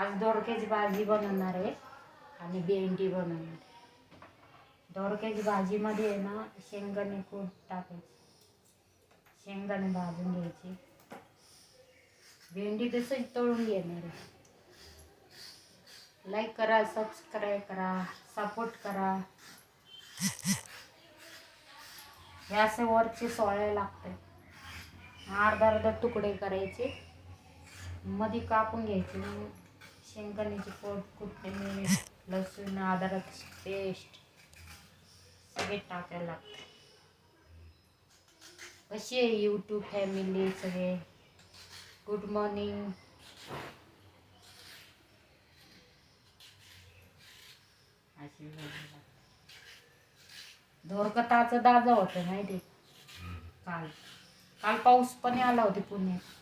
आज दोडक्याची भाजी बनवणार आहे आणि भेंडी बनवणार आहे. दोडक्याची भाजीमध्ये आहे ना शेंगदाणे कूट टाकायचे, शेंगदाणे भाजून घ्यायचे, भेंडी तसंच तळून घेणार आहे. लाईक करा, सबस्क्राईब करा, सपोर्ट करा. हे असे वरचे सोळायला लागते. अर्धा अर्धा तुकडे करायचे, मध्ये कापून घ्यायचे. शेंगदाण्याची कोथिंबीर, लसूण, अद्रक पेस्ट सगळे टाकायला लागते. कशी आहे यूट्यूब फॅमिली सगळे? Good morning. दोरकताचं दाजा होतं माहिती काल काल पाऊस पण आला होता पुण्यात.